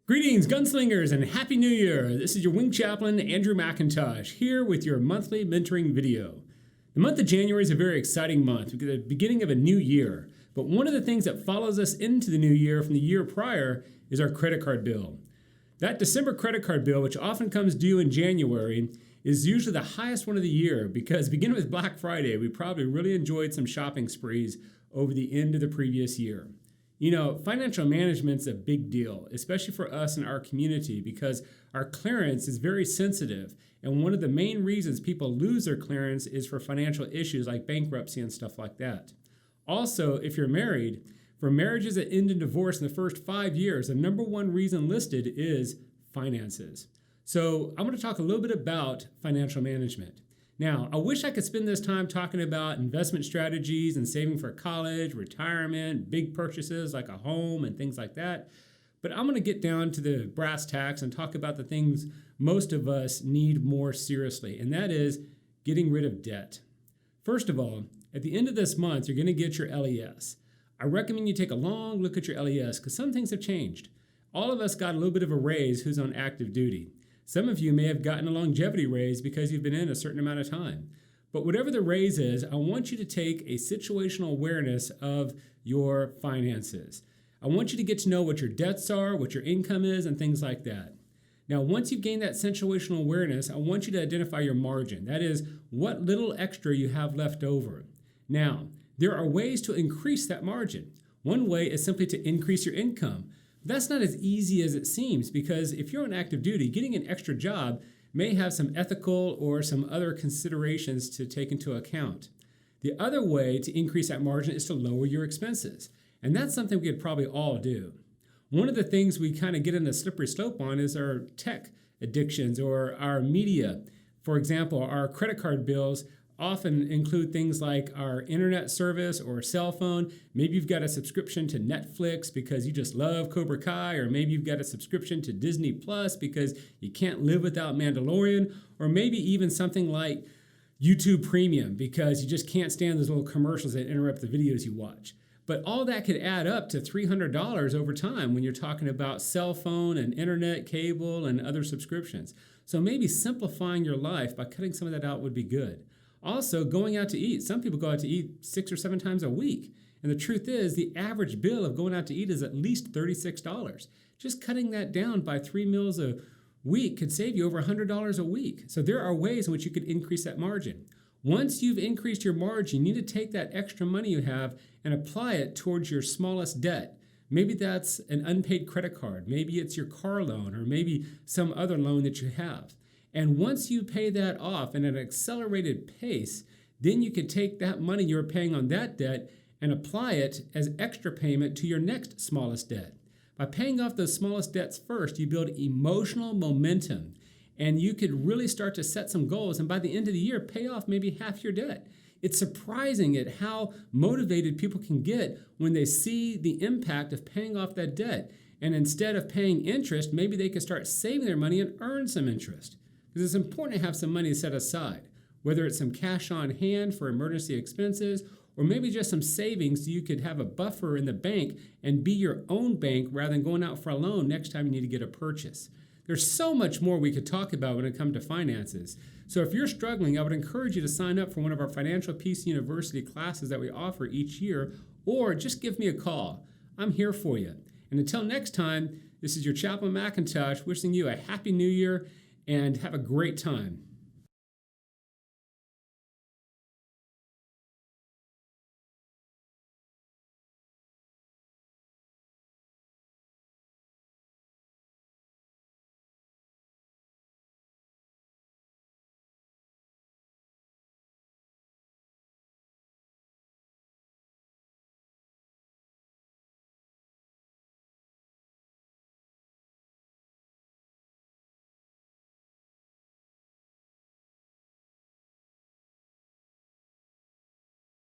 Greetings, gunslingers, and Happy New Year! This is your Wing Chaplain, Andrew McIntosh, here with your monthly mentoring video. The month of January is a very exciting month. We're at the beginning of a new year. But one of the things that follows us into the new year from the year prior is our credit card bill. That December credit card bill, which often comes due in January, is usually the highest one of the year because beginning with Black Friday, we probably really enjoyed some shopping sprees over the end of the previous year. You know, financial management's a big deal, especially for us in our community, because our clearance is very sensitive. And one of the main reasons people lose their clearance is for financial issues like bankruptcy and stuff like that. Also, if you're married, for marriages that end in divorce in the first 5 years, the number one reason listed is finances. So I'm going to talk a little bit about financial management. Now, I wish I could spend this time talking about investment strategies and saving for college, retirement, big purchases like a home and things like that. But I'm going to get down to the brass tacks and talk about the things most of us need more seriously, and that is getting rid of debt. First of all, at the end of this month, you're going to get your LES. I recommend you take a long look at your LES because some things have changed. All of us got a little bit of a raise who's on active duty. Some of you may have gotten a longevity raise because you've been in a certain amount of time. But whatever the raise is, I want you to take a situational awareness of your finances. I want you to get to know what your debts are, what your income is, and things like that. Now, once you've gained that situational awareness, I want you to identify your margin. That is, what little extra you have left over. Now, there are ways to increase that margin. One way is simply to increase your income. That's not as easy as it seems because if you're on active duty, getting an extra job may have some ethical or some other considerations to take into account. The other way to increase that margin is to lower your expenses. And that's something we could probably all do. One of the things we kind of get in the slippery slope on is our tech addictions or our media. For example, our credit card bills often include things like our internet service or cell phone. Maybe you've got a subscription to Netflix because you just love Cobra Kai, or maybe you've got a subscription to Disney Plus because you can't live without Mandalorian, or maybe even something like YouTube Premium because you just can't stand those little commercials that interrupt the videos you watch. But all that could add up to $300 over time when you're talking about cell phone and internet, cable, and other subscriptions. So maybe simplifying your life by cutting some of that out would be good. Also, going out to eat. Some people go out to eat 6 or 7 times a week. And the truth is, the average bill of going out to eat is at least $36. Just cutting that down by 3 meals a week could save you over $100 a week. So there are ways in which you could increase that margin. Once you've increased your margin, you need to take that extra money you have and apply it towards your smallest debt. Maybe that's an unpaid credit card. Maybe it's your car loan, or maybe some other loan that you have. And once you pay that off at an accelerated pace, then you can take that money you're paying on that debt and apply it as extra payment to your next smallest debt. By paying off those smallest debts first, you build emotional momentum, and you could really start to set some goals, and by the end of the year, pay off maybe half your debt. It's surprising at how motivated people can get when they see the impact of paying off that debt. And instead of paying interest, maybe they can start saving their money and earn some interest. Because it's important to have some money set aside, whether it's some cash on hand for emergency expenses, or maybe just some savings so you could have a buffer in the bank and be your own bank rather than going out for a loan next time you need to get a purchase. There's so much more we could talk about when it comes to finances. So if you're struggling, I would encourage you to sign up for one of our Financial Peace University classes that we offer each year, or just give me a call. I'm here for you. And until next time, this is your Chaplain McIntosh wishing you a Happy New Year and have a great time.